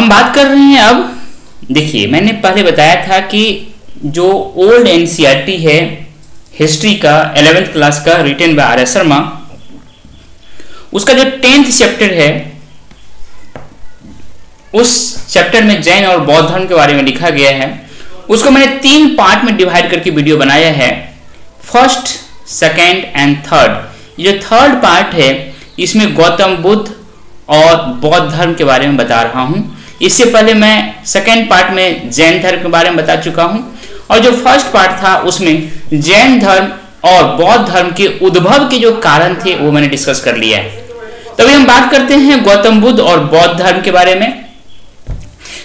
हम बात कर रहे हैं अब, देखिए मैंने पहले बताया था कि जो ओल्ड एनसीईआरटी है हिस्ट्री का 11th क्लास का रिटन बाय आर.एस. शर्मा, उसका जो 10th चैप्टर है उस चैप्टर में जैन और बौद्ध धर्म के बारे में लिखा गया है। उसको मैंने 3 पार्ट में डिवाइड करके वीडियो बनाया है, फर्स्ट, सेकेंड एंड थर्ड। ये जो थर्ड पार्ट है इसमें गौतम बुद्ध और बौद्ध धर्म के बारे में बता रहा हूं। इससे पहले मैं सेकेंड पार्ट में जैन धर्म के बारे में बता चुका हूं, और जो फर्स्ट पार्ट था उसमें जैन धर्म और बौद्ध धर्म के उद्भव के जो कारण थे वो मैंने डिस्कस कर लिया है। तभी हम बात करते हैं गौतम बुद्ध और बौद्ध धर्म के बारे में।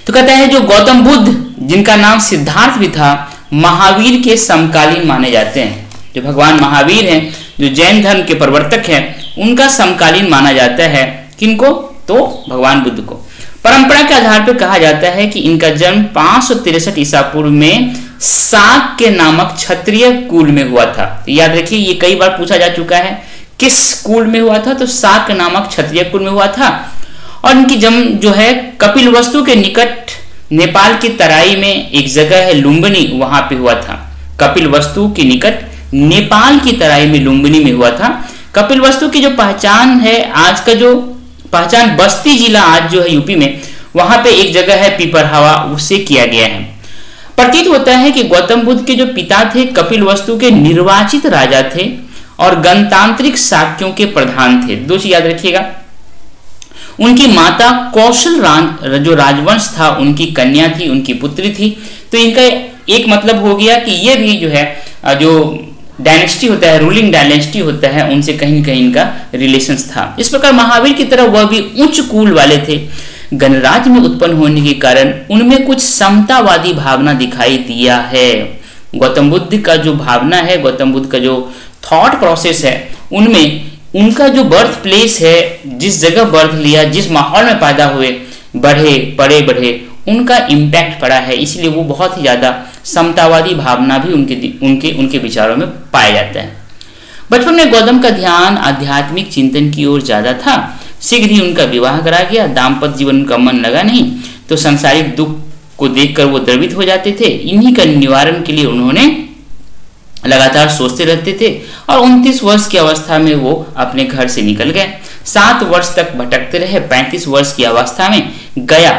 तो कहता है जो गौतम बुद्ध, जिनका नाम सिद्धार्थ भी था, महावीर के समकालीन माने जाते हैं। जो भगवान महावीर हैं, जो जैन धर्म के प्रवर्तक हैं, उनका समकालीन माना जाता है। किनको? तो भगवान बुद्ध को। परंपरा के आधार पर कहा जाता है कि इनका जन्म 563 ईसा पूर्व में शाक के नामक क्षत्रिय कुल में हुआ था। तो याद रखिए, ये कई बार पूछा जा चुका है, किस कुल में हुआ था? तो शाक नामक क्षत्रिय कुल में हुआ था। और इनकी जन्म जो है कपिलवस्तु के निकट नेपाल की तराई में एक जगह है लुम्बिनी, वहां पे हुआ था। कपिलवस्तु के निकट नेपाल की तराई में लुम्बिनी में हुआ था। कपिलवस्तु की जो पहचान है, आज का जो पहचान बस्ती जिला आज जो है यूपी में, वहां पे एक जगह है पिपरहवा, उससे किया गया है। प्रतीत होता है कि गौतम बुद्ध के जो पिता थे कपिलवस्तु के निर्वाचित राजा थे और गणतांत्रिक शाक्यों के प्रधान थे। दो चीज याद रखिएगा, उनकी माता कौशल जो राजवंश था उनकी कन्या थी, उनकी पुत्री थी। तो इनका एक मतलब हो गया कि ये भी जो है जो डायनेस्टी होता है, रूलिंग डायनेस्टी होता है, उनसे कहीं न कहीं इनका रिलेशंस था। इस प्रकार महावीर की तरह वह भी उच्च कुल वाले थे। गणराज्य में उत्पन्न होने के कारण उनमें कुछ समतावादी भावना दिखाई दिया है। गौतम बुद्ध का जो भावना है, गौतम बुद्ध का जो थॉट प्रोसेस है, उनमें उनका जो बर्थ प्लेस है, जिस जगह बर्थ लिया, जिस माहौल में पैदा हुए, बढ़े, उनका इम्पैक्ट पड़ा है। इसलिए वो बहुत ही ज्यादा समतावादी भावना भी उनके विचारों में पाया जाता है। बचपन में गौतम का ध्यान आध्यात्मिक चिंतन की ओर ज्यादा था। शीघ्र ही उनका विवाह करा गया। दाम्पत्य जीवन का मन लगा नहीं, तो सांसारिक दुख को देखकर वो द्रवित हो जाते थे। इन्हीं का निवारण के लिए उन्होंने लगातार सोचते रहते थे और 29 वर्ष की अवस्था में वो अपने घर से निकल गए। 7 वर्ष तक भटकते रहे। 35 वर्ष की अवस्था में गया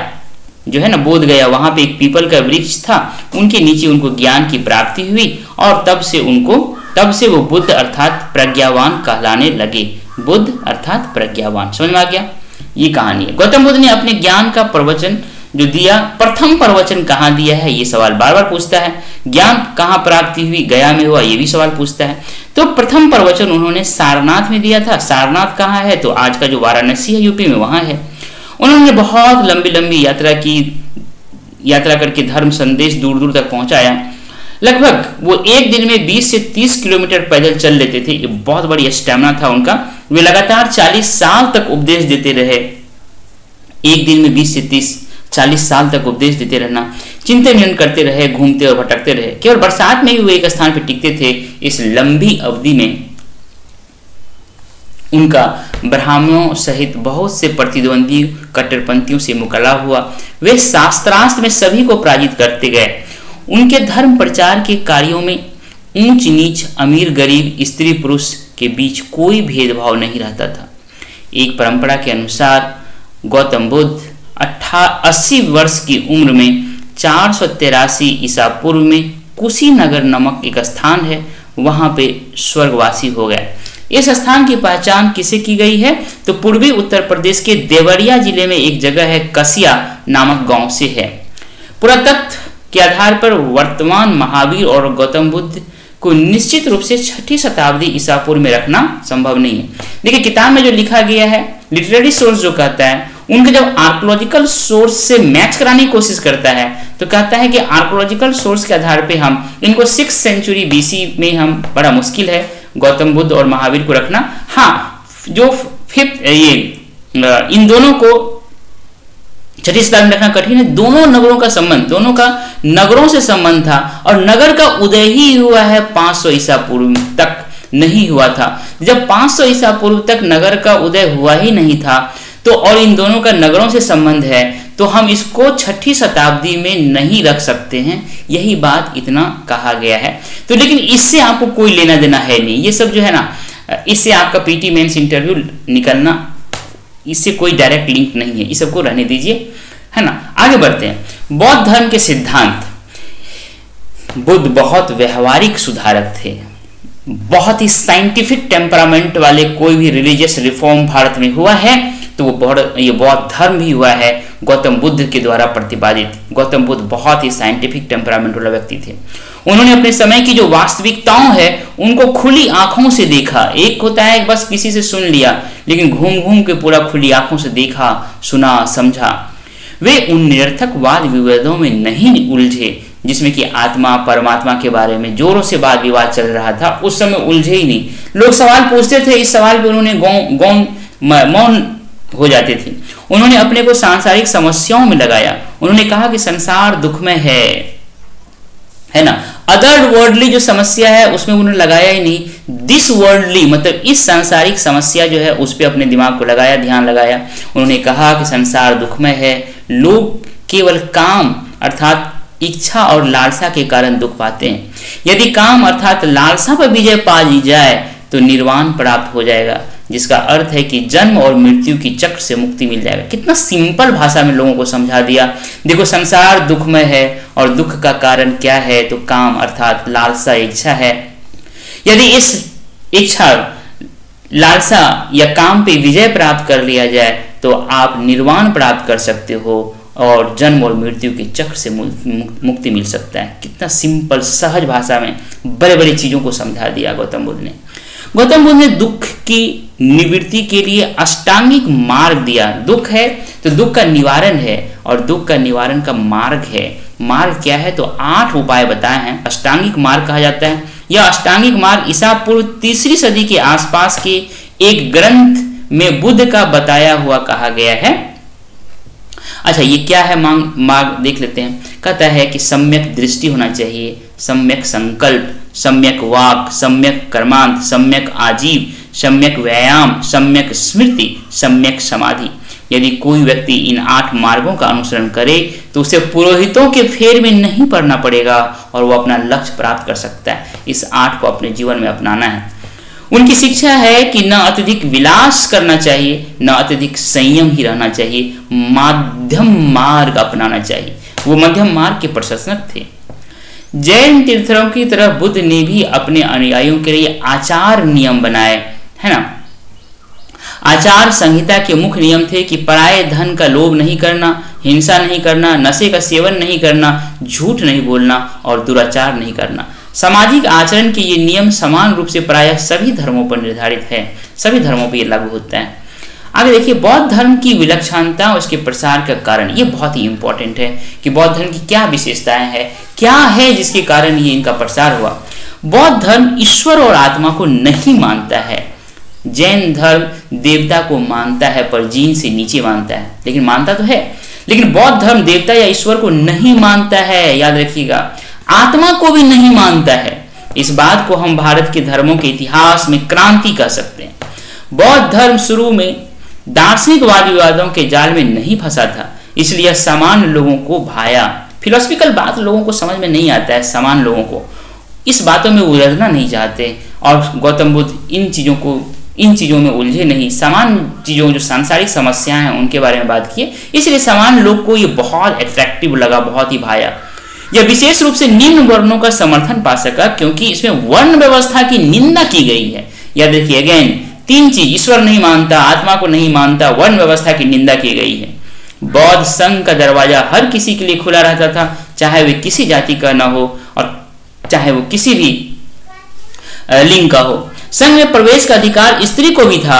जो है ना, बोध गया, वहां पे एक पीपल का वृक्ष था, उनके नीचे उनको ज्ञान की प्राप्ति हुई और तब से वो बुद्ध अर्थात प्रज्ञावान कहलाने लगे। बुद्ध अर्थात प्रज्ञावान, समझ में आ गया? ये कहानी है। गौतम बुद्ध ने अपने ज्ञान का प्रवचन जो दिया, प्रथम प्रवचन कहाँ दिया है, ये सवाल बार बार पूछता है। ज्ञान कहाँ प्राप्ति हुई, गया में हुआ, ये भी सवाल पूछता है। तो प्रथम प्रवचन उन्होंने सारनाथ में दिया था। सारनाथ कहाँ है? तो आज का जो वाराणसी है यूपी में, वहां है। उन्होंने बहुत लंबी यात्रा करके धर्म संदेश दूर दूर तक पहुंचाया। लगभग वो एक दिन में 20 से 30 किलोमीटर पैदल चल लेते थे। ये बहुत बड़ी स्टैमिना था उनका। वे लगातार 40 साल तक उपदेश देते रहे। एक दिन में 20 से 40 साल तक उपदेश देते रहना, चिंतन मनन करते रहे, घूमते और भटकते रहे। केवल बरसात में ही वो एक स्थान पर टिकते थे। इस लंबी अवधि में उनका ब्राह्मणों सहित बहुत से प्रतिद्वंदी कट्टरपंथियों से मुकाबला हुआ। वे शास्त्रास्त्र में सभी को पराजित करते गए। उनके धर्म प्रचार के कार्यों में ऊंच नीच, अमीर गरीब, स्त्री पुरुष के बीच कोई भेदभाव नहीं रहता था। एक परंपरा के अनुसार गौतम बुद्ध 80 वर्ष की उम्र में 483 ईसा पूर्व में कुशीनगर नामक एक स्थान है, वहां पे स्वर्गवासी हो गए। इस स्थान की पहचान किसे की गई है? तो पूर्वी उत्तर प्रदेश के देवरिया जिले में एक जगह है, कसिया नामक गांव से है। पुरातत्व के आधार पर वर्तमान महावीर और गौतम बुद्ध को निश्चित रूप से 6ठी शताब्दी ईसा पूर्व में रखना संभव नहीं है। देखिए किताब में जो लिखा गया है, लिटरेरी सोर्स जो कहता है, उनके जब आर्कोलॉजिकल सोर्स से मैच कराने की कोशिश करता है तो कहता है कि आर्कोलॉजिकल सोर्स के आधार पे हम इनको 6th सेंचुरी BC में हम बड़ा मुश्किल है गौतम बुद्ध और महावीर को रखना। हाँ, जो 5th इन दोनों को 6ठी शताब्दी में रखना कठिन है। दोनों नगरों का संबंध, दोनों का नगरों से संबंध था और नगर का उदय ही हुआ है 500 ईसा पूर्व तक नहीं हुआ था। जब 500 ईसा पूर्व तक नगर का उदय हुआ ही नहीं था तो और इन दोनों का नगरों से संबंध है तो हम इसको 6ठी शताब्दी में नहीं रख सकते हैं, यही बात इतना कहा गया है। तो लेकिन इससे आपको कोई लेना देना है नहीं, ये सब जो है ना, इससे आपका पीटी मेंस इंटरव्यू निकलना, इससे कोई डायरेक्ट लिंक नहीं है, इस सबको रहने दीजिए, है ना। आगे बढ़ते हैं। बौद्ध धर्म के सिद्धांत। बुद्ध बहुत व्यवहारिक सुधारक थे, बहुत ही साइंटिफिक टेम्परामेंट वाले कोई भी रिलीजियस रिफॉर्म भारत में हुआ है तो वो ये बौद्ध धर्म भी हुआ है, गौतम बुद्ध के द्वारा प्रतिपादित। गौतम बुद्ध बहुत ही साइंटिफिक टेम्परामेंट वाला व्यक्ति थे। उन्होंने अपने समय की जो वास्तविकताओं है उनको खुली आंखों से देखा। एक होता है बस किसी से सुन लिया, लेकिन घूम घूम के पूरा खुली आंखों से देखा, सुना, समझा। वे उन निरर्थक वाद विवादों में नहीं उलझे जिसमें कि आत्मा परमात्मा के बारे में जोरों से वाद विवाद चल रहा था। उस समय उलझे ही नहीं। लोग सवाल पूछते थे, इस सवाल पे उन्होंने मौन हो जाते थे। उन्होंने अपने को सांसारिक समस्याओं में लगाया। उन्होंने कहा कि संसार दुखमय है ना। अदर वर्ल्डली जो समस्या है उसमें उन्होंने लगाया ही नहीं। दिस वर्ल्डली मतलब इस सांसारिक समस्या जो है उस पर अपने दिमाग को लगाया, ध्यान लगाया। उन्होंने कहा कि संसार दुखमय है, लोग केवल काम अर्थात इच्छा और लालसा के कारण दुख पाते हैं। यदि काम अर्थात लालसा पर विजय पा ली जाए तो निर्वाण प्राप्त हो जाएगा, जिसका अर्थ है कि जन्म और मृत्यु की चक्र से मुक्ति मिल जाएगा। कितना सिंपल भाषा में लोगों को समझा दिया। देखो संसार दुखमय है और दुख का कारण क्या है, तो काम अर्थात लालसा, इच्छा है। यदि इस इच्छा, लालसा या काम पे विजय प्राप्त कर लिया जाए तो आप निर्वाण प्राप्त कर सकते हो और जन्म और मृत्यु के चक्र से मुक्ति मिल सकता है। कितना सिंपल सहज भाषा में बड़े बड़ी चीजों को समझा दिया गौतम बुद्ध ने। गौतम बुद्ध ने दुख की निवृत्ति के लिए अष्टांगिक मार्ग दिया। दुख है तो दुख का निवारण है और दुख का निवारण का मार्ग है। मार्ग क्या है, तो 8 उपाय बताए हैं, अष्टांगिक मार्ग कहा जाता है। यह अष्टांगिक मार्ग ईसा पूर्व 3री सदी के आसपास के एक ग्रंथ में बुद्ध का बताया हुआ कहा गया है। अच्छा, ये क्या है मार्ग देख लेते हैं। कहता है कि सम्यक दृष्टि होना चाहिए, सम्यक संकल्प, सम्यक वाक, सम्यक कर्मांत, सम्यक आजीव, सम्यक व्यायाम, सम्यक स्मृति, सम्यक समाधि। यदि कोई व्यक्ति इन 8 मार्गों का अनुसरण करे तो उसे पुरोहितों के फेर में नहीं पड़ना पड़ेगा और वो अपना लक्ष्य प्राप्त कर सकता है। इस 8 को अपने जीवन में अपनाना है। उनकी शिक्षा है कि न अत्यधिक विलास करना चाहिए, न अत्यधिक संयम ही रहना चाहिए, मध्यम मार्ग अपनाना चाहिए। वो मध्यम मार्ग के प्रशंसक थे। जैन तीर्थंकरों की तरह बुद्ध ने भी अपने अनुयायियों के लिए आचार नियम बनाए, है ना। आचार संहिता के मुख्य नियम थे कि पराये धन का लोभ नहीं करना, हिंसा नहीं करना, नशे का सेवन नहीं करना, झूठ नहीं बोलना और दुराचार नहीं करना। सामाजिक आचरण के ये नियम समान रूप से प्रायः सभी धर्मों पर निर्धारित है, सभी धर्मों पर ये लागू होता है। आगे देखिए, बौद्ध धर्म की विलक्षणता और इसके प्रसार का कारण, ये बहुत ही इंपॉर्टेंट है कि बौद्ध धर्म की क्या विशेषताएं हैं, क्या है जिसके कारण ये इनका प्रसार हुआ। बौद्ध धर्म ईश्वर और आत्मा को नहीं मानता है। जैन धर्म देवता को मानता है पर जीन से नीचे मानता है, लेकिन मानता तो है। लेकिन बौद्ध धर्म देवता या ईश्वर को नहीं मानता है, याद रखिएगा, आत्मा को भी नहीं मानता है। इस बात को हम भारत के धर्मों के इतिहास में क्रांति कह सकते हैं। बौद्ध धर्म शुरू में दार्शनिक वाद विवादों के जाल में नहीं फंसा था, इसलिए सामान्य लोगों को भाया। फिलोसफिकल बात लोगों को समझ में नहीं आता है, सामान्य लोगों को इस बातों में उलझना नहीं चाहते। और गौतम बुद्ध इन चीज़ों में उलझे नहीं, सामान्य चीज़ों जो सांसारिक समस्याएं हैं उनके बारे में बात किए, इसलिए सामान्य लोग को ये बहुत अट्रैक्टिव लगा, बहुत ही भाया। यह विशेष रूप से निम्न वर्णों का समर्थन पा सका क्योंकि इसमें वर्ण व्यवस्था की निंदा की गई है। याद रखिए, अगेन 3 चीज, ईश्वर नहीं मानता, आत्मा को नहीं मानता, वर्ण व्यवस्था की निंदा की गई है। बौद्ध संघ का दरवाजा हर किसी के लिए खुला रहता था, चाहे वे किसी जाति का न हो और चाहे वो किसी भी लिंग का हो। संघ में प्रवेश का अधिकार स्त्री को भी था,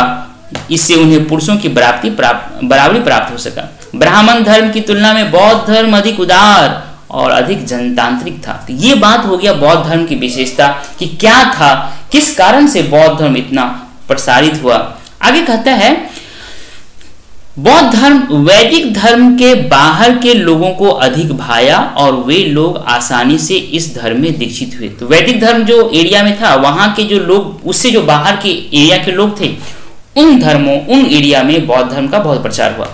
इससे उन्हें पुरुषों की बराबरी प्राप्त हो सका। ब्राह्मण धर्म की तुलना में बौद्ध धर्म अधिक उदार और अधिक जनतांत्रिक था। तो ये बात हो गया बौद्ध धर्म की विशेषता कि क्या था, किस कारण से बौद्ध धर्म इतना प्रसारित हुआ। आगे कहता है, बौद्ध धर्म वैदिक धर्म के बाहर के लोगों को अधिक भाया और वे लोग आसानी से इस धर्म में दीक्षित हुए। तो वैदिक धर्म जो एरिया में था, वहां के जो लोग, उससे जो बाहर के एरिया के लोग थे, उन एरिया में बौद्ध धर्म का बहुत प्रचार हुआ।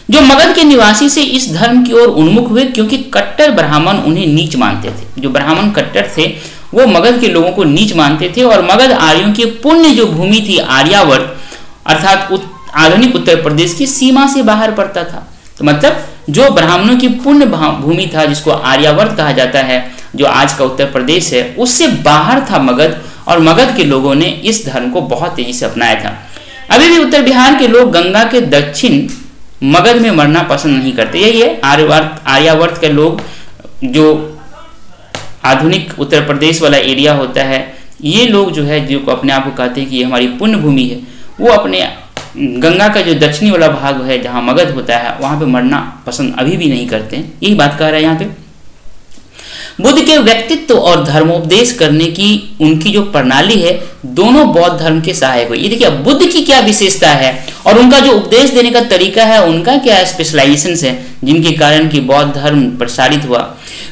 जो मगध के निवासी से इस धर्म की ओर उन्मुख हुए, क्योंकि कट्टर ब्राह्मण उन्हें नीच मानते थे। जो ब्राह्मण कट्टर थे वो मगध के लोगों को नीच मानते थे, और मगध आर्यों की पुण्य जो भूमि थी आर्यावर्त, अर्थात आधुनिक उत्तर प्रदेश की सीमा से बाहर पड़ता था। तो मतलब जो ब्राह्मणों की पुण्य भूमि था, जिसको आर्यावर्त कहा जाता है, जो आज का उत्तर प्रदेश है, उससे बाहर था मगध, और मगध के लोगों ने इस धर्म को बहुत तेजी से अपनाया था। अभी भी उत्तर बिहार के लोग गंगा के दक्षिण मगध में मरना पसंद नहीं करते। यही है आर्यावर्त के लोग, जो आधुनिक उत्तर प्रदेश वाला एरिया होता है, ये लोग जो है, जो अपने आप को कहते हैं कि ये हमारी पुण्य भूमि है, वो अपने गंगा का जो दक्षिणी वाला भाग है जहाँ मगध होता है, वहाँ पे मरना पसंद अभी भी नहीं करते हैं। यही बात कह रहा है यहाँ पे। बुद्ध के व्यक्तित्व और धर्मोपदेश करने की उनकी जो प्रणाली है, दोनों बौद्ध धर्म के सहायक हुई। ये देखिए बुद्ध की क्या विशेषता है और उनका जो उपदेश देने का तरीका है, उनका क्या स्पेशलाइजेशन है, जिनके कारण कि बौद्ध धर्म प्रसारित हुआ।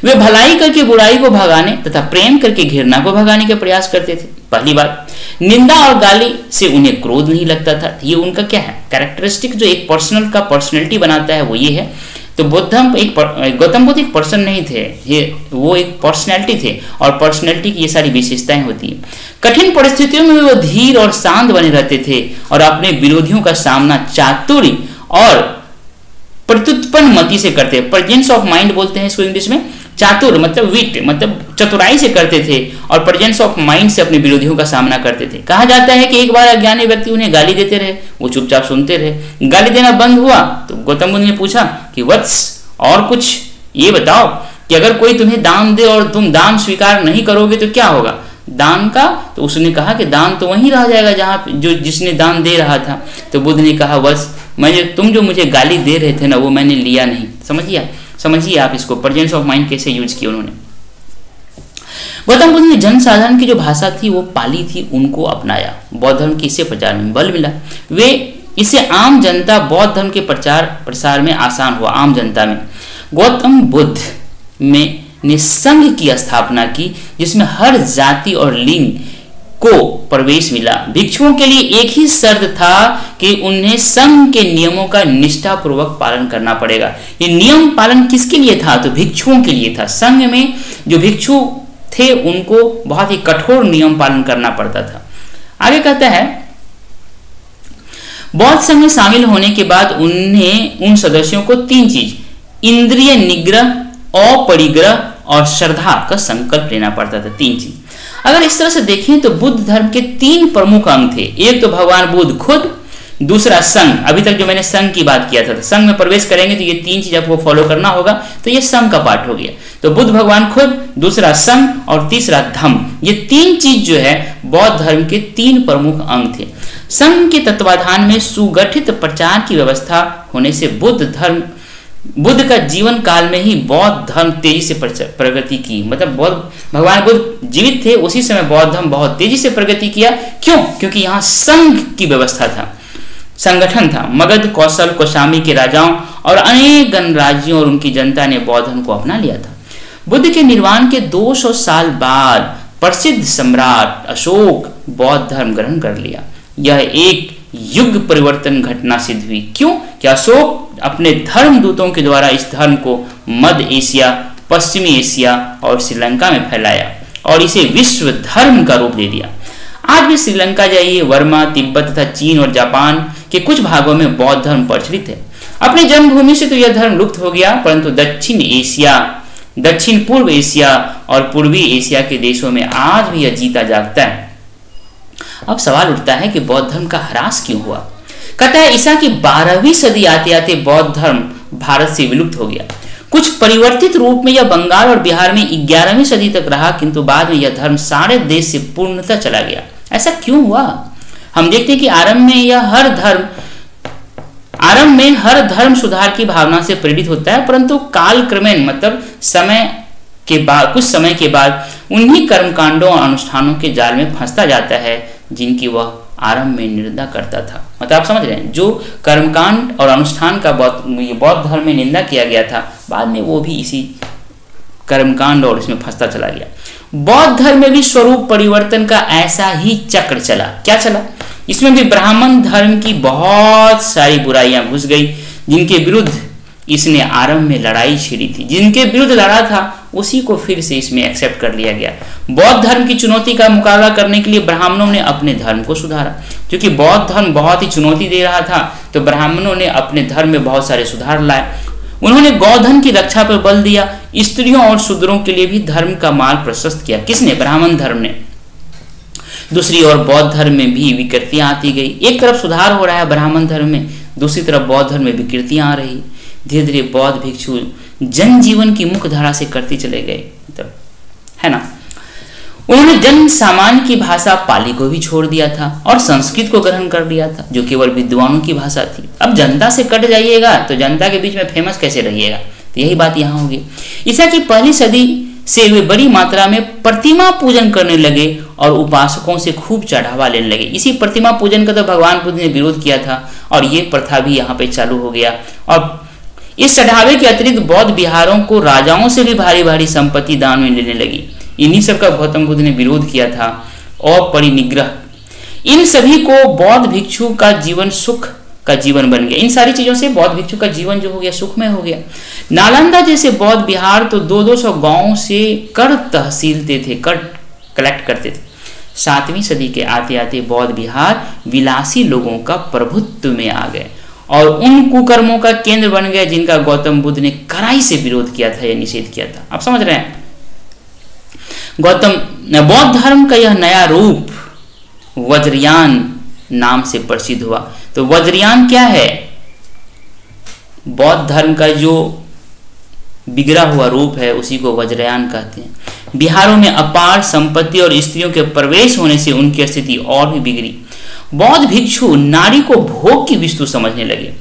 वे भलाई करके बुराई को भगाने तथा प्रेम करके घृणा को भगाने के प्रयास करते थे। पहली बात, निंदा और गाली से उन्हें क्रोध नहीं लगता था। ये उनका क्या है, कैरेक्टरिस्टिक जो एक पर्सनल का पर्सनैलिटी बनाता है, वो ये है। तो गौतम बुद्ध एक पर्सन नहीं थे, वो एक पर्सनैलिटी थे, और पर्सनैलिटी की ये सारी विशेषताएं होती हैं। कठिन परिस्थितियों में वो धीर और शांत बने रहते थे, और अपने विरोधियों का सामना चातुर्य और प्रत्युत्पन्न मति से करते। प्रेजेंस ऑफ माइंड बोलते हैं इसको इंग्लिश में। चातुर मतलब विट, मतलब चतुराई से करते थे, और प्रेजेंस ऑफ माइंड से अपने विरोधियों का सामना करते थे। कहा जाता है कि एक बार अज्ञानी व्यक्ति उन्हें गाली देते रहे, वो चुपचाप सुनते रहे। गाली देना बंद हुआ तो गौतम बुद्ध ने पूछा कि वत्स, और कुछ ये बताओ कि अगर कोई तुम्हें दान दे और तुम दान स्वीकार नहीं करोगे तो क्या होगा दान का? तो उसने कहा कि दान तो वहीं रह जाएगा जहाँ जो जिसने दान दे रहा था। तो बुद्ध ने कहा बस तुम जो मुझे गाली दे रहे थे ना, वो मैंने लिया नहीं। समझिए आप इसको, प्रेजेंस ऑफ माइंड कैसे यूज किया उन्होंने। गौतम बुद्ध ने जन साधारण की जो भाषा थी वो पाली थी, उनको अपनाया। बौद्ध धर्म के इससे प्रचार में बल मिला। वे इससे आम जनता बौद्ध धर्म के प्रचार प्रसार में आसान हुआ। आम जनता में गौतम बुद्ध ने संघ की स्थापना की, जिसमें हर जाति और लिंग को प्रवेश मिला। भिक्षुओं के लिए एक ही शर्त था कि उन्हें संघ के नियमों का निष्ठापूर्वक पालन करना पड़ेगा। ये नियम पालन किसके लिए था? तो भिक्षुओं के लिए था। संघ में जो भिक्षु थे उनको बहुत ही कठोर नियम पालन करना पड़ता था। आगे कहता है, बौद्ध संघ में शामिल होने के बाद उन्हें उन सदस्यों को 3 चीज, इंद्रिय निग्रह, अपरिग्रह और श्रद्धा का संकल्प लेना पड़ता था। 3 चीज। अगर इस तरह से देखें तो बुद्ध धर्म के 3 प्रमुख अंग थे। एक तो भगवान बुद्ध खुद, दूसरा संघ। अभी तक जो मैंने संघ की बात किया था, संघ में प्रवेश करेंगे तो ये 3 चीज आपको फॉलो करना होगा। तो ये संघ का पार्ट हो गया। तो बुद्ध भगवान खुद, दूसरा संघ और तीसरा धम्म। ये 3 चीज जो है बौद्ध धर्म के 3 प्रमुख अंग थे। संघ के तत्वाधान में सुगठित प्रचार की व्यवस्था होने से बुद्ध का जीवन काल में ही बौद्ध धर्म तेजी से प्रगति की। मतलब भगवान बुद्ध जीवित थे उसी समय बौद्ध धर्म बहुत तेजी से प्रगति किया। क्यों? क्योंकि यहाँ संघ की व्यवस्था था, संगठन था। मगध, कौशल, कौशाम्बी के राजाओं और अनेक गणराज्यों और उनकी जनता ने बौद्ध धर्म को अपना लिया था। बुद्ध के निर्वाण के 200 साल बाद प्रसिद्ध सम्राट अशोक बौद्ध धर्म ग्रहण कर लिया। यह एक युग परिवर्तन घटना सिद्ध हुई। क्यों? कि अशोक अपने धर्म दूतों के द्वारा इस धर्म को मध्य एशिया, पश्चिमी एशिया और श्रीलंका में फैलाया और इसे विश्व धर्म का रूप दे दिया। आज भी श्रीलंका जाइए, वर्मा, तिब्बत तथा चीन और जापान के कुछ भागों में बौद्ध धर्म प्रचलित है। अपनी जन्मभूमि से तो यह धर्म लुप्त हो गया, परंतु दक्षिण पूर्व एशिया और पूर्वी एशिया के देशों में आज भी यह जीता जागता है। अब सवाल उठता है कि बौद्ध धर्म का ह्रास क्यों हुआ? कहता है ईसा की 12वीं सदी आते आते बौद्ध धर्म भारत से विलुप्त हो गया। कुछ परिवर्तित रूप में यह बंगाल और बिहार में 11वीं सदी तक रहा, किंतु बाद में यह धर्म सारे देश से पूर्णतः चला गया। ऐसा क्यों हुआ? हम देखते हैं कि आरंभ में हर धर्म सुधार की भावना से प्रेरित होता है, परंतु काल क्रमेण मतलब कुछ समय के बाद उन्हीं कर्मकांडों और अनुष्ठानों के जाल में फंसता जाता है जिनकी वह आरंभ में निंदा करता था। मतलब आप समझ रहे हैं, जो कर्मकांड और अनुष्ठान का बौद्ध धर्म में निंदा किया गया था, बाद में वो भी इसी कर्मकांड और इसमें फंसता चला गया। बौद्ध धर्म में भी स्वरूप परिवर्तन का ऐसा ही चक्र चला। क्या चला? इसमें भी ब्राह्मण धर्म की बहुत सारी बुराइयां घुस गई। जिनके विरुद्ध इसने आरंभ में लड़ाई छिड़ी थी, जिनके विरुद्ध लड़ा था उसी को फिर से इसमें एक्सेप्ट कर लिया गया। बौद्ध धर्म की चुनौती का मुकाबला करने के लिए ब्राह्मणों ने अपने धर्म को सुधारा, क्योंकि बौद्ध धर्म बहुत ही चुनौती दे रहा था, तो ब्राह्मणों ने अपने धर्म में बहुत सारे सुधार लाए। उन्होंने गौधन की रक्षा पर बल दिया, स्त्रियों और शूद्रों के लिए भी धर्म का मार्ग प्रशस्त किया। किसने? ब्राह्मण धर्म ने। दूसरी ओर बौद्ध धर्म में भी विकृतियां आती गई। एक तरफ सुधार हो रहा है ब्राह्मण धर्म में, दूसरी तरफ बौद्ध धर्म में विकृतियां आ रही। धीरे धीरे बौद्ध भिक्षु जनजीवन की मुख्य धारा से करते चले गए, मतलब है ना। उन्होंने जन सामान्य की भाषा पाली को भी छोड़ दिया था और संस्कृत को ग्रहण कर लिया था, जो केवल विद्वानों की भाषा थी। अब जनता से कट जाइएगा तो जनता के बीच में फेमस कैसे रहिएगा, तो यही बात यहाँ होगी। ईसा की पहली सदी से वे बड़ी मात्रा में प्रतिमा पूजन करने लगे और उपासकों से खूब चढ़ावा लेने लगे। इसी प्रतिमा पूजन का तो भगवान बुद्ध ने विरोध किया था और ये प्रथा भी यहाँ पे चालू हो गया। और इस चढ़ावे के अतिरिक्त बौद्ध विहारों को राजाओं से भी भारी भारी संपत्ति दान में लेने लगी। इन्हीं सब का गौतम बुद्ध ने विरोध किया था। और परिनिग्रह, इन सभी को बौद्ध भिक्षु का जीवन सुख का जीवन बन गया। इन सारी चीजों से बौद्ध भिक्षु का जीवन जो हो गया सुखमय हो गया। नालंदा जैसे बौद्ध विहार तो 200-200 गांवों से कर तहसीलते थे, कर कलेक्ट करते थे। 7वीं सदी के आते आते बौद्ध विहार विलासी लोगों का प्रभुत्व में आ गए और उन कुकर्मों का केंद्र बन गया जिनका गौतम बुद्ध ने कड़ाई से विरोध किया था या निषेध किया था। आप समझ रहे हैं? बौद्ध धर्म का यह नया रूप वज्रयान नाम से प्रसिद्ध हुआ। तो वज्रयान क्या है? बौद्ध धर्म का जो बिगड़ा हुआ रूप है उसी को वज्रयान कहते हैं। बिहारों में अपार संपत्ति और स्त्रियों के प्रवेश होने से उनकी स्थिति और भी बिगड़ी। बौद्ध भिक्षु नारी को भोग की वस्तु समझने लगे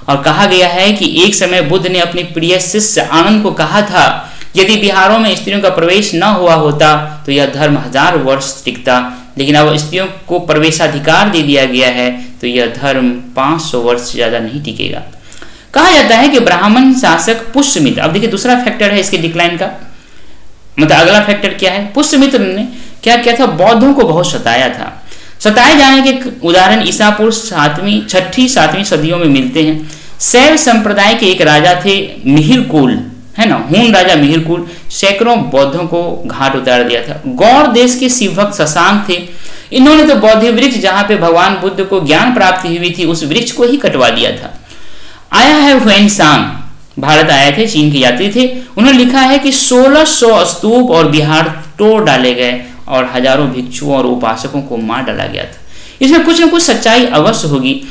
और कहा गया है कि एक समय बुद्ध ने अपनी प्रिय शिष्य आनंद को कहा था, यदि बिहारों में स्त्रियों का प्रवेश न हुआ होता तो यह धर्म 1000 वर्ष टिकता, लेकिन अब स्त्रियों को प्रवेशाधिकार दे दिया गया है तो यह धर्म 500 वर्ष से ज्यादा नहीं टिकेगा। कहा जाता है कि ब्राह्मण शासक पुष्यमित्र, अब देखिए दूसरा फैक्टर है इसके डिक्लाइन का, मतलब अगला फैक्टर क्या है? पुष्यमित्र ने क्या किया था? बौद्धों को बहुत सताया था। सताए जाने के उदाहरण ईसा पूर्व 6वीं-7वीं सदियों में मिलते हैं। शैव संप्रदाय के एक राजा थे मिहिरकुल, है ना, हून राजा मिहिरकुल, सैकड़ों बौद्धों को घाट उतार दिया था। गौड़ देश के शिवभक्त शशांक थे। इन्होंने तो बौद्ध वृक्ष जहां पे भगवान बुद्ध को ज्ञान प्राप्ति हुई थी उस वृक्ष को ही कटवा दिया था। आया है हुएनसांग, भारत आए थे, चीन के यात्री थे। उन्होंने लिखा है कि 1600 स्तूप और विहार तोड़ डाले गए और हजारों भिक्षुओं और उपासकों को मार डाला गया था। इसमें कुछ न कुछ सच्चाई अवश्य होगी।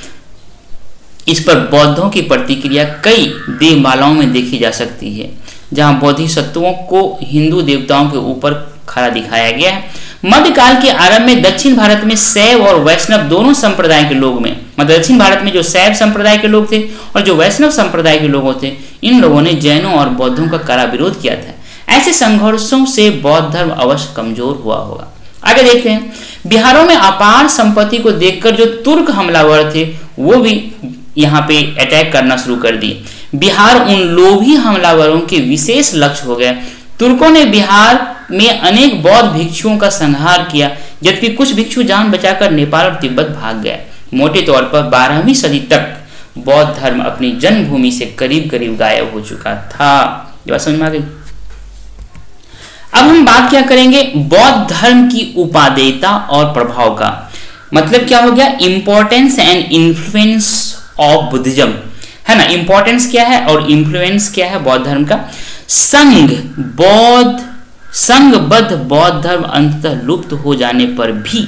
इस पर बौद्धों की प्रतिक्रिया कई देवमालाओं में देखी जा सकती है, जहां बोधिसत्वों को हिंदू देवताओं के ऊपर खड़ा दिखाया गया है। मध्यकाल के आरंभ में दक्षिण भारत में शैव और वैष्णव दोनों संप्रदाय के लोग में, मतलब दक्षिण भारत में जो शैव संप्रदाय के लोग थे और जो वैष्णव संप्रदाय के लोग थे, इन लोगों ने जैनों और बौद्धों का कड़ा विरोध किया था। ऐसे संघर्षों से बौद्ध धर्म अवश्य कमजोर हुआ होगा। आगे देखते हैं। बिहारों में अपार संपत्ति को देखकर जो तुर्क हमलावर थे वो भी यहाँ पे अटैक करना शुरू कर दिए। बिहार उन लोभी हमलावरों के विशेष लक्ष्य हो गया। तुर्कों ने बिहार में अनेक बौद्ध भिक्षुओं का संहार किया, जबकि कुछ भिक्षु जान बचाकर नेपाल और तिब्बत भाग गए। मोटे तौर पर 12वीं सदी तक बौद्ध धर्म अपनी जन्मभूमि से करीब करीब गायब हो चुका था। ये बात समझ में आ गई? अब हम बात क्या करेंगे? बौद्ध धर्म की उपादेयता और प्रभाव का। मतलब क्या हो गया? Importance and influence of Buddhism, है ना। इंपॉर्टेंस क्या है और इन्फ्लुएंस क्या है बौद्ध धर्म का? संघबद्ध बौद्ध धर्म अंततः लुप्त हो जाने पर भी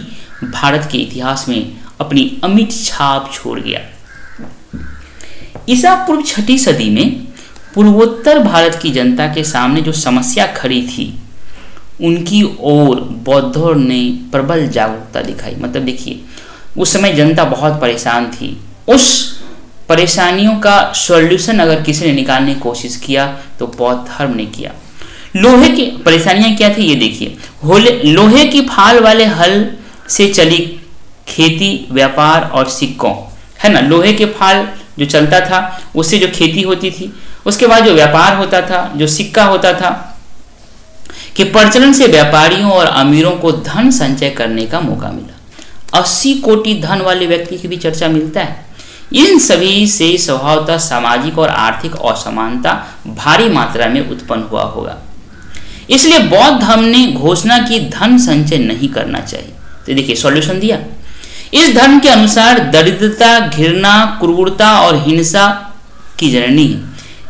भारत के इतिहास में अपनी अमिट छाप छोड़ गया। ईसा पूर्व 6वीं सदी में पूर्वोत्तर भारत की जनता के सामने जो समस्या खड़ी थी उनकी ओर बौद्धों ने प्रबल जागरूकता दिखाई। मतलब देखिए, उस समय जनता बहुत परेशान थी। उस परेशानियों का सॉल्यूशन अगर किसी ने निकालने की कोशिश किया तो बौद्ध धर्म ने किया। लोहे की परेशानियां क्या थी ये देखिए। लोहे की फाल वाले हल से चली खेती, व्यापार और सिक्कों, है ना। लोहे के फाल जो चलता था उससे जो खेती होती थी, उसके बाद जो व्यापार होता था, जो सिक्का होता था, कि प्रचलन से व्यापारियों और अमीरों को धन संचय करने का मौका मिला। 80 कोटि धन वाले व्यक्ति की भी चर्चा मिलता है। इन सभी से स्वभावतः सामाजिक और आर्थिक असमानता भारी मात्रा में उत्पन्न हुआ होगा। इसलिए बौद्ध धर्म ने घोषणा की धन संचय नहीं करना चाहिए। तो देखिए सॉल्यूशन दिया। इस धर्म के अनुसार दरिद्रता, घृणा, क्रूरता और हिंसा की जननी है।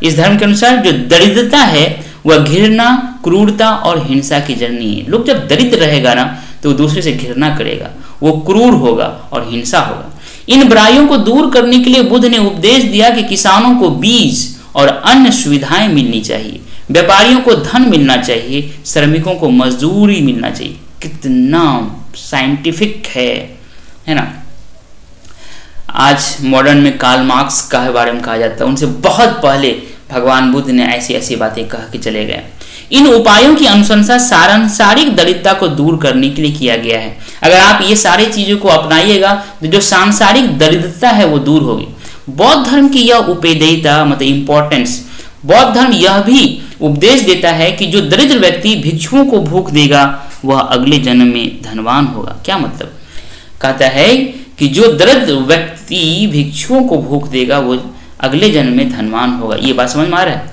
इस धर्म के अनुसार जो दरिद्रता है वह घृणा, क्रूरता और हिंसा की जननी है। लोग जब दरिद्र रहेगा ना तो वो दूसरे से घृणा करेगा, वो क्रूर होगा और हिंसा होगा। इन बुराइयों को दूर करने के लिए बुद्ध ने उपदेश दिया कि किसानों को बीज और अन्य सुविधाएं मिलनी चाहिए, व्यापारियों को धन मिलना चाहिए, श्रमिकों को मजदूरी मिलना चाहिए। कितना साइंटिफिक है ना। आज मॉडर्न में कार्ल मार्क्स के बारे में कहा जाता है, उनसे बहुत पहले भगवान बुद्ध ने ऐसी ऐसी बातें कह के चले गए। इन उपायों की अनुशंसा सांसारिक दरिद्रता को दूर करने के लिए किया गया है। अगर आप ये सारी चीजों को अपनाइएगा तो जो सांसारिक दरिद्रता है वो दूर होगी। बौद्ध धर्म की यह उपेयता मतलब इंपॉर्टेंस, बौद्ध धर्म यह भी उपदेश देता है कि जो दरिद्र व्यक्ति भिक्षुओं को भूख देगा वह अगले जन्म में धनवान होगा। क्या मतलब? कहता है कि जो दरिद्र व्यक्ति भिक्षुओं को भूख देगा वो अगले जन्म में धनवान होगा। ये बात समझ में आ रहा है?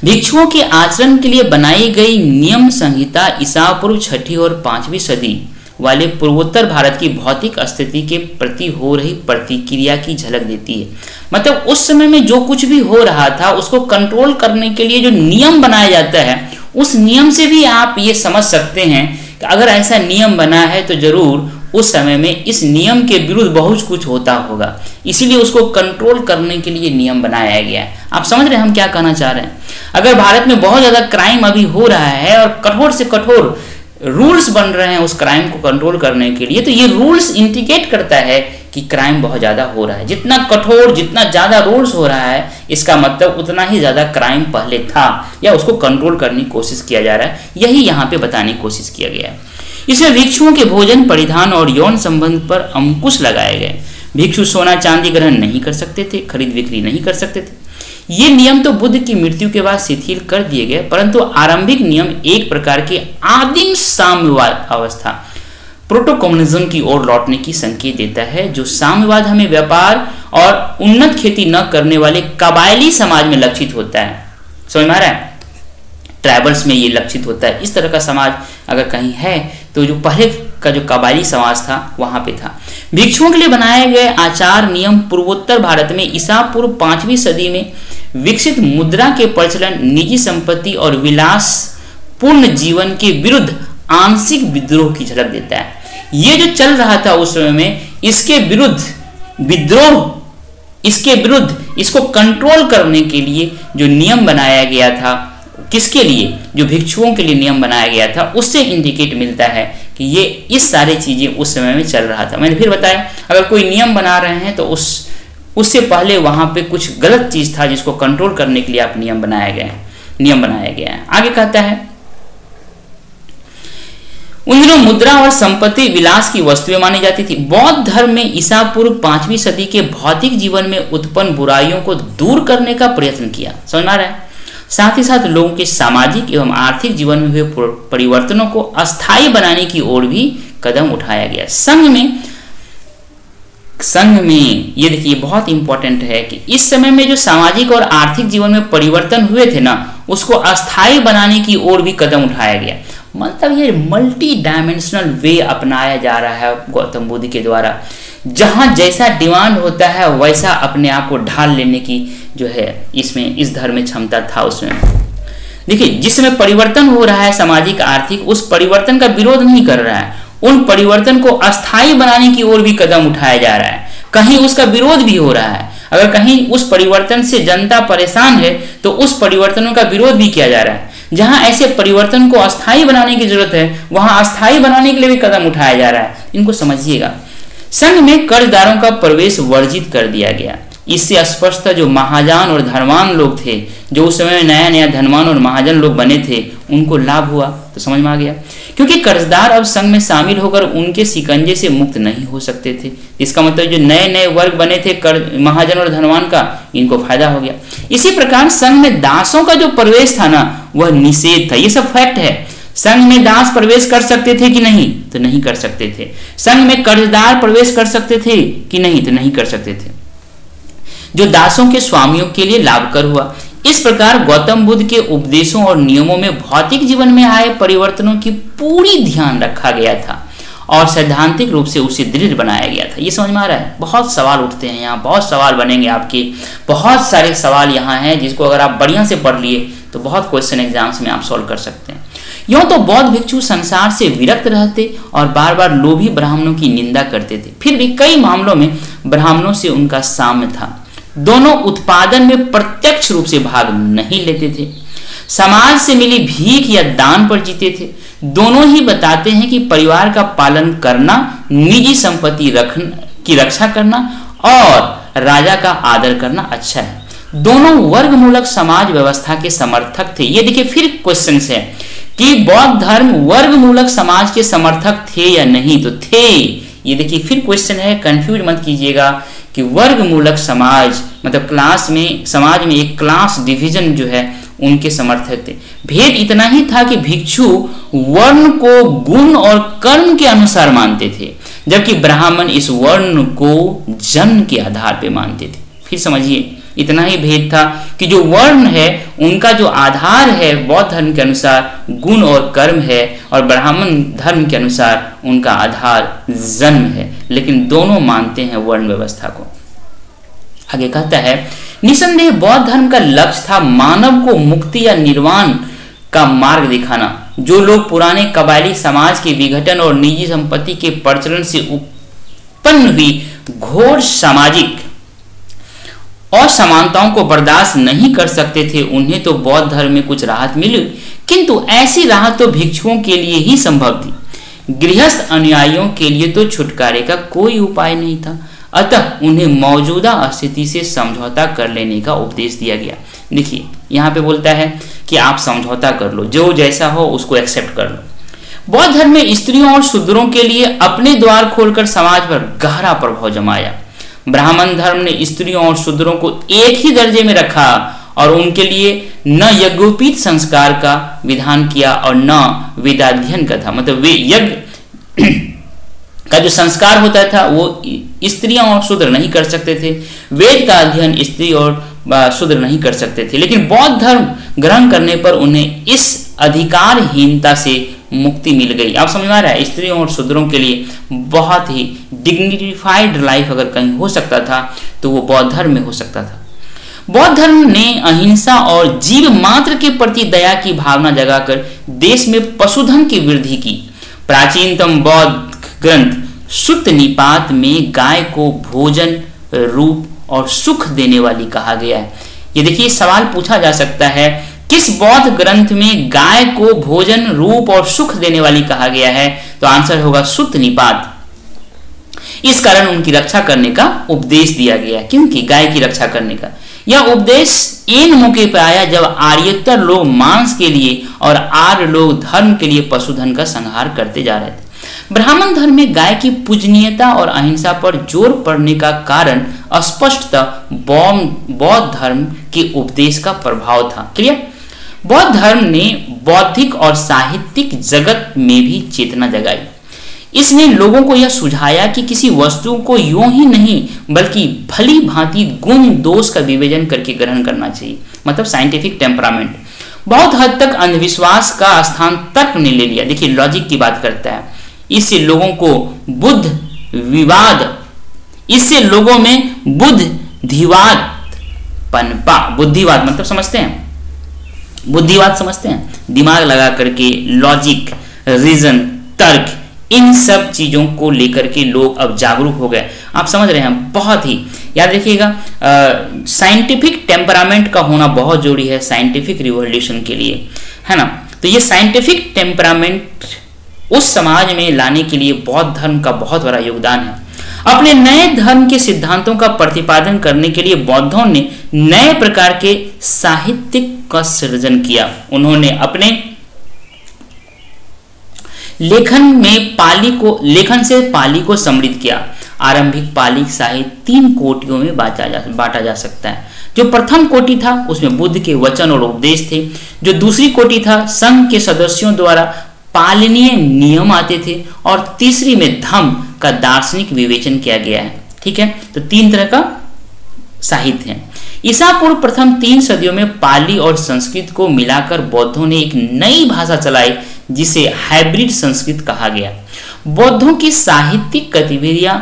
भिक्षुओं के आचरण के लिए बनाई गई नियम संहिता ईसा पूर्व 6वीं और 5वीं सदी वाले पूर्वोत्तर भारत की भौतिक स्थिति के प्रति हो रही प्रतिक्रिया की झलक देती है। मतलब उस समय में जो कुछ भी हो रहा था उसको कंट्रोल करने के लिए जो नियम बनाया जाता है, उस नियम से भी आप ये समझ सकते हैं कि अगर ऐसा नियम बना है तो जरूर उस समय में इस नियम के विरुद्ध बहुत कुछ होता होगा, इसीलिए उसको कंट्रोल करने के लिए नियम बनाया गया है। आप समझ रहे हैं हम क्या कहना चाह रहे हैं? अगर भारत में बहुत ज्यादा क्राइम अभी हो रहा है और कठोर से कठोर रूल्स बन रहे हैं उस क्राइम को कंट्रोल करने के लिए, तो ये रूल्स इंडिकेट करता है कि क्राइम बहुत ज्यादा हो रहा है। जितना कठोर, जितना ज्यादा रूल्स हो रहा है, इसका मतलब उतना ही ज्यादा क्राइम पहले था या उसको कंट्रोल करने की कोशिश किया जा रहा है। यही यहाँ पे बताने की कोशिश किया गया है। इसमें भिक्षुओं के भोजन, परिधान और यौन संबंध पर अंकुश लगाए गए। भिक्षु सोना चांदी ग्रहण नहीं कर सकते थे, खरीद बिक्री नहीं कर सकते थे। ये नियम तो बुद्ध की मृत्यु के बाद शिथिल कर दिए गए, परंतु आरंभिक नियम एक प्रकार के आदिम साम्यवाद अवस्था प्रोटो कम्युनिज्म की ओर लौटने की संकेत देता है। जो साम्यवाद हमें व्यापार और उन्नत खेती न करने वाले कबायली समाज में लक्षित होता है। समझ में आ रहा है? ट्राइबल्स में ये लक्षित होता है। इस तरह का समाज अगर कहीं है तो जो पहले का जो कबायली समाज था वहां पे था। भिक्षुओं के लिए बनाए गए आचार नियम पूर्वोत्तर भारत में ईसा पूर्व 5वीं सदी में विकसित मुद्रा के प्रचलन, निजी संपत्ति और विलास पूर्ण जीवन के विरुद्ध आंशिक विद्रोह की झलक देता है। ये जो चल रहा था उस समय में, इसके विरुद्ध विद्रोह, इसके विरुद्ध इसको कंट्रोल करने के लिए जो नियम बनाया गया था, किसके लिए? जो भिक्षुओं के लिए नियम बनाया गया था, उससे इंडिकेट मिलता है कि ये इस सारी चीजें उस समय में चल रहा था। मैंने फिर बताया, अगर कोई नियम बना रहे हैं तो उससे पहले वहां पे कुछ गलत चीज था जिसको कंट्रोल करने के लिए आप नियम बनाया गया है। आगे कहता है, उन दिनों मुद्रा और संपत्ति विलास की वस्तुएं मानी जाती थी। बौद्ध धर्म में ईसा पूर्व 5वीं सदी के भौतिक जीवन में उत्पन्न बुराइयों को दूर करने का प्रयत्न किया। समझ में आ रहा है? साथ ही साथ लोगों के सामाजिक एवं आर्थिक जीवन में हुए परिवर्तनों को अस्थायी बनाने की ओर भी कदम उठाया गया। संघ में ये देखिए बहुत इंपॉर्टेंट है कि इस समय में जो सामाजिक और आर्थिक जीवन में परिवर्तन हुए थे ना, उसको अस्थायी बनाने की ओर भी कदम उठाया गया। मतलब ये मल्टी डायमेंशनल वे अपनाया जा रहा है गौतम बुद्ध के द्वारा। जहां जैसा डिमांड होता है वैसा अपने आप को ढाल लेने की जो है इसमें इस धर्म में क्षमता था उसमें। देखिए, जिसमें परिवर्तन हो रहा है सामाजिक आर्थिक, उस परिवर्तन का विरोध नहीं कर रहा है, उन परिवर्तन को अस्थायी बनाने की ओर भी कदम उठाया जा रहा है। कहीं उसका विरोध भी हो रहा है। अगर कहीं उस परिवर्तन से जनता परेशान है तो उस परिवर्तनों का विरोध भी किया जा रहा है। जहां ऐसे परिवर्तन को अस्थायी बनाने की जरूरत है वहां अस्थायी बनाने के लिए भी कदम उठाया जा रहा है। इनको समझिएगा। संघ में कर्जदारों का प्रवेश वर्जित कर दिया गया। इससे स्पष्ट था जो महाजन और धनवान लोग थे, जो उस समय में नया नया धनवान और महाजन लोग बने थे, उनको लाभ हुआ। तो समझ में आ गया, क्योंकि कर्जदार अब संघ में शामिल होकर उनके शिकंजे से मुक्त नहीं हो सकते थे। इसका मतलब जो नए नए वर्ग बने थे महाजन और धनवान का, इनको फायदा हो गया। इसी प्रकार संघ में दासों का जो प्रवेश था ना, वह निषेध था। ये सब फैक्ट है। संघ में दास प्रवेश कर सकते थे कि नहीं? तो नहीं कर सकते थे। संघ में कर्जदार प्रवेश कर सकते थे कि नहीं? तो नहीं कर सकते थे, जो दासों के स्वामियों के लिए लाभकर हुआ। इस प्रकार गौतम बुद्ध के उपदेशों और नियमों में भौतिक जीवन में आए परिवर्तनों की पूरी ध्यान रखा गया था और सैद्धांतिक रूप से उसे दृढ़ बनाया गया था। ये समझ में आ रहा है? बहुत सवाल उठते हैं यहाँ, बहुत सवाल बनेंगे आपके, बहुत सारे सवाल यहाँ हैं जिसको अगर आप बढ़िया से पढ़ लिए तो बहुत क्वेश्चन एग्जाम्स में आप सॉल्व कर सकते हैं। यूं तो बौद्ध भिक्षु संसार से विरक्त रहते और बार बार लोभी ब्राह्मणों की निंदा करते थे, फिर भी कई मामलों में ब्राह्मणों से उनका साम्य था। दोनों उत्पादन में प्रत्यक्ष रूप से भाग नहीं लेते थे, समाज से मिली भीख या दान पर जीते थे। दोनों ही बताते हैं कि परिवार का पालन करना, निजी संपत्ति की रक्षा करना और राजा का आदर करना अच्छा है। दोनों वर्गमूलक समाज व्यवस्था के समर्थक थे। ये देखिए फिर क्वेश्चन है कि बौद्ध धर्म वर्गमूलक समाज के समर्थक थे या नहीं? तो थे। ये देखिए फिर क्वेश्चन है, कंफ्यूज मत कीजिएगा कि वर्गमूलक समाज मतलब क्लास में, समाज में एक क्लास डिवीजन जो है उनके समर्थक थे। भेद इतना ही था कि भिक्षु वर्ण को गुण और कर्म के अनुसार मानते थे, जबकि ब्राह्मण इस वर्ण को जन्म के आधार पर मानते थे। फिर समझिए, इतना ही भेद था कि जो वर्ण है उनका जो आधार है बौद्ध धर्म के अनुसार गुण और कर्म है और ब्राह्मण धर्म के अनुसार उनका आधार जन्म है, लेकिन दोनों मानते हैं वर्ण व्यवस्था को। आगे कहता है, निसंदेह बौद्ध धर्म का लक्ष्य था मानव को मुक्ति या निर्वाण का मार्ग दिखाना। जो लोग पुराने कबायली समाज के विघटन और निजी संपत्ति के प्रचलन से उत्पन्न हुई घोर सामाजिक असमानताओं को बर्दाश्त नहीं कर सकते थे, उन्हें तो बौद्ध धर्म में कुछ राहत मिली, किंतु ऐसी राहत तो भिक्षुओं के लिए ही संभव थी। गृहस्थ अनुयायियों के लिए तो छुटकारे का कोई उपाय नहीं था, अतः उन्हें मौजूदा स्थिति से समझौता कर लेने का उपदेश दिया गया। देखिए यहाँ पे बोलता है कि आप समझौता कर लो, जो जैसा हो उसको एक्सेप्ट कर लो। बौद्ध धर्म में स्त्रियों और शूद्रों के लिए अपने द्वार खोलकर समाज पर गहरा प्रभाव जमाया। ब्राह्मण धर्म ने स्त्रियों और शूद्रों को एक ही दर्जे में रखा और उनके लिए न यज्ञोपीत संस्कार का विधान किया और न वेदाध्ययन का था। मतलब वे यज्ञ का जो संस्कार होता था वो स्त्रियां और शूद्र नहीं कर सकते थे, वेद का अध्ययन स्त्री और शूद्र नहीं कर सकते थे। लेकिन बौद्ध धर्म ग्रहण करने पर उन्हें इस अधिकारहीनता से मुक्ति मिल गई। आप समझ में आ रहा है? स्त्रियों और शूद्रों के लिए बहुत ही डिग्निफाइड लाइफ अगर कहीं हो सकता था तो वो बौद्ध धर्म में हो सकता था। बौद्ध धर्म ने अहिंसा और जीव मात्र के प्रति दया की भावना जगाकर देश में पशुधन की वृद्धि की। प्राचीनतम बौद्ध ग्रंथ सुत्त निपात में गाय को भोजन, रूप और सुख देने वाली कहा गया है। ये देखिए सवाल पूछा जा सकता है, किस बौद्ध ग्रंथ में गाय को भोजन, रूप और सुख देने वाली कहा गया है? तो आंसर होगा सुत्त निपात। इस कारण उनकी रक्षा करने का उपदेश दिया गया, क्योंकि गाय की रक्षा करने का यह उपदेश इन मौके पर आया जब आर्यतर लोग मांस के लिए और आर्य लोग धर्म के लिए पशुधन का संहार करते जा रहे थे। ब्राह्मण धर्म में गाय की पूजनीयता और अहिंसा पर जोर पड़ने का कारण स्पष्टतः बौद्ध धर्म के उपदेश का प्रभाव था। क्लियर? बौद्ध धर्म ने बौद्धिक और साहित्यिक जगत में भी चेतना जगाई। इसने लोगों को यह सुझाया कि किसी वस्तु को यूं ही नहीं बल्कि भली भांति गुण दोष का विवेचन करके ग्रहण करना चाहिए। मतलब साइंटिफिक टेम्परामेंट। बहुत हद तक अंधविश्वास का स्थान तर्क ने ले लिया। देखिए लॉजिक की बात करता है। इससे लोगों को इससे लोगों में बुद्धिवाद पनपा। बुद्धिवाद मतलब समझते हैं? बुद्धिवाद समझते हैं? दिमाग लगा करके लॉजिक, रीजन, तर्क, इन सब चीजों को लेकर के लोग अब जागरूक हो गए। आप समझ रहे हैं? बहुत ही याद रखिएगा, साइंटिफिक टेम्परामेंट का होना बहुत जरूरी है साइंटिफिक रिवॉल्यूशन के लिए, है ना। तो ये साइंटिफिक टेम्परामेंट उस समाज में लाने के लिए बौद्ध धर्म का बहुत बड़ा योगदान है। अपने नए धर्म के सिद्धांतों का प्रतिपादन करने के लिए बौद्धों ने नए प्रकार के साहित्य का सृजन किया। उन्होंने अपने लेखन से पाली को समृद्ध किया। आरंभिक पाली साहित्य 3 कोटियों में बांटा जा सकता है। जो प्रथम कोटि था उसमें बुद्ध के वचन और उपदेश थे। जो दूसरी कोटि था संघ के सदस्यों द्वारा पालनीय नियम आते थे और तीसरी में धम्म का दार्शनिक विवेचन किया गया है। ठीक है, तो 3 तरह का साहित्य है। ईसा पूर्व प्रथम 3 सदियों में पाली और संस्कृत को मिलाकर बौद्धों ने एक नई भाषा चलाई जिसे हाइब्रिड संस्कृत कहा गया। बौद्धों की साहित्यिक गतिविधियां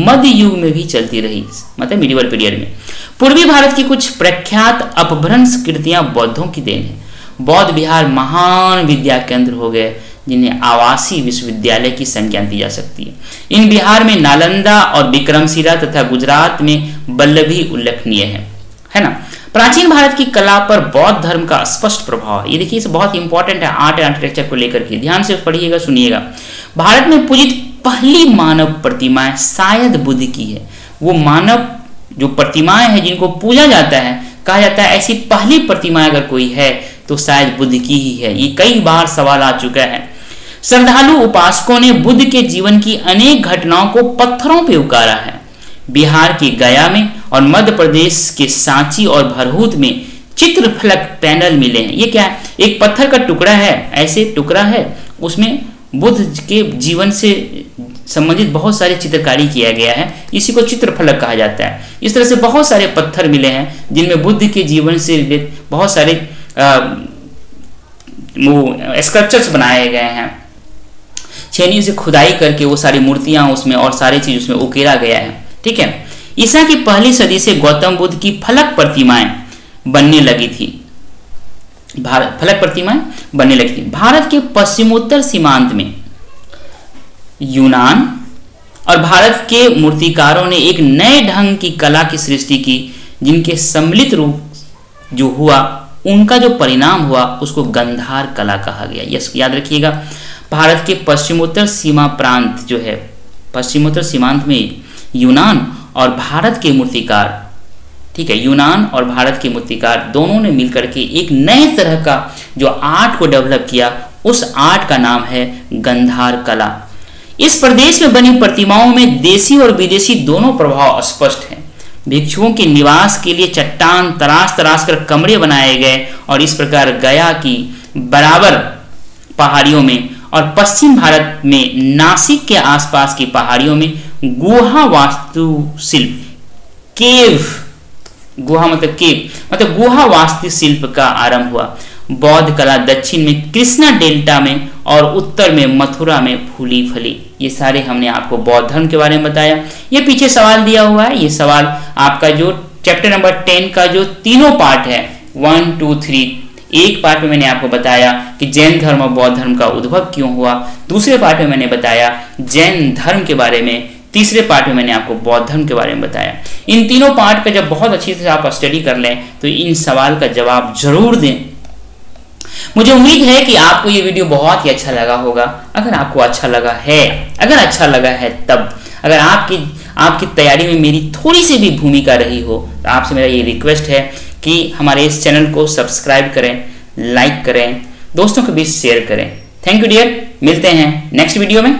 मध्य युग में भी चलती रही, मतलब मिडिवल पीरियड में। पूर्वी भारत की कुछ प्रख्यात अपभ्रंश कृतियां बौद्धों की देन है। बौद्ध बिहार महान विद्या केंद्र हो गए जिन्हें आवासीय विश्वविद्यालय की संज्ञा दी जा सकती है। इन बिहार में नालंदा और विक्रमशिला तथा गुजरात में वल्लभी उल्लेखनीय है ना। प्राचीन भारत की कला पर बौद्ध धर्म का स्पष्ट प्रभाव है। ये देखिए, बहुत इंपॉर्टेंट है आर्ट एंड आर्किटेक्चर को लेकर के, ध्यान से पढ़िएगा, सुनिएगा। भारत में पूजित पहली मानव प्रतिमाएं शायद बुद्ध की है। वो मानव जो प्रतिमाएं हैं जिनको पूजा जाता है, कहा जाता है ऐसी पहली प्रतिमा अगर कोई है तो शायद बुद्ध की ही है। ये कई बार सवाल आ चुका है। श्रद्धालु उपासकों ने बुद्ध के जीवन की अनेक घटनाओं को पत्थरों पे उकारा है। बिहार के गया में और मध्य प्रदेश के सांची और भरहूत में चित्रफलक पैनल मिले हैं। ये क्या है? एक पत्थर का टुकड़ा है, ऐसे टुकड़ा है, उसमें बुद्ध के जीवन से संबंधित बहुत सारी चित्रकारी किया गया है। इसी को चित्रफलक कहा जाता है। इस तरह से बहुत सारे पत्थर मिले हैं जिनमें बुद्ध के जीवन से बहुत सारे स्कल्पचर्स बनाए गए हैं। छेनी से खुदाई करके वो सारी मूर्तियां उसमें और सारी चीज उसमें उकेरा गया है। ठीक है, ईसा की पहली सदी से गौतम बुद्ध की फलक प्रतिमाएं बनने लगी थी। फलक प्रतिमाएं बनने लगी थी। भारत के पश्चिमोत्तर सीमांत में यूनान और भारत के मूर्तिकारों ने एक नए ढंग की कला की सृष्टि की, जिनके सम्मिलित रूप जो हुआ, उनका जो परिणाम हुआ उसको गंधार कला कहा गया। यस, याद रखिएगा। भारत के पश्चिमोत्तर सीमा प्रांत जो है, पश्चिमोत्तर सीमांत में यूनान और भारत के मूर्तिकार, ठीक है, यूनान और भारत के मूर्तिकार दोनों ने मिलकर के एक नए तरह का जो आर्ट को डेवलप किया, उस आर्ट का नाम है गंधार कला। इस प्रदेश में बनी प्रतिमाओं में देशी और विदेशी दोनों प्रभाव स्पष्ट हैं। भिक्षुओं के निवास के लिए चट्टान तराश तराश कर कमरे बनाए गए और इस प्रकार गया की बराबर पहाड़ियों में और पश्चिम भारत में नासिक के आसपास की पहाड़ियों में गुहा वास्तुशिल्प, केव, गुहा मतलब केव मतलब गुहा वास्तुशिल्प का आरंभ हुआ। बौद्ध कला दक्षिण में कृष्णा डेल्टा में और उत्तर में मथुरा में फूली फली। ये सारे हमने आपको बौद्ध धर्म के बारे में बताया। ये पीछे सवाल दिया हुआ है। ये सवाल आपका जो चैप्टर नंबर 10 का जो तीनों पार्ट है, 1, 2, 3, एक पार्ट में मैंने आपको बताया कि जैन धर्म और बौद्ध धर्म का उद्भव क्यों हुआ, दूसरे पार्ट में मैंने बताया जैन धर्म के बारे में, तीसरे पार्ट में मैंने आपको बौद्ध धर्म के बारे में बताया। इन तीनों पार्ट का जब बहुत अच्छी से आप स्टडी कर लें तो इन सवाल का जवाब जरूर दें। मुझे उम्मीद है कि आपको ये वीडियो बहुत ही अच्छा लगा होगा। अगर आपको अच्छा लगा है, तब अगर आपकी तैयारी में मेरी थोड़ी सी भी भूमिका रही हो तो आपसे मेरा ये रिक्वेस्ट है कि हमारे इस चैनल को सब्सक्राइब करें, लाइक करें, दोस्तों के बीच शेयर करें। थैंक यू डियर, मिलते हैं नेक्स्ट वीडियो में।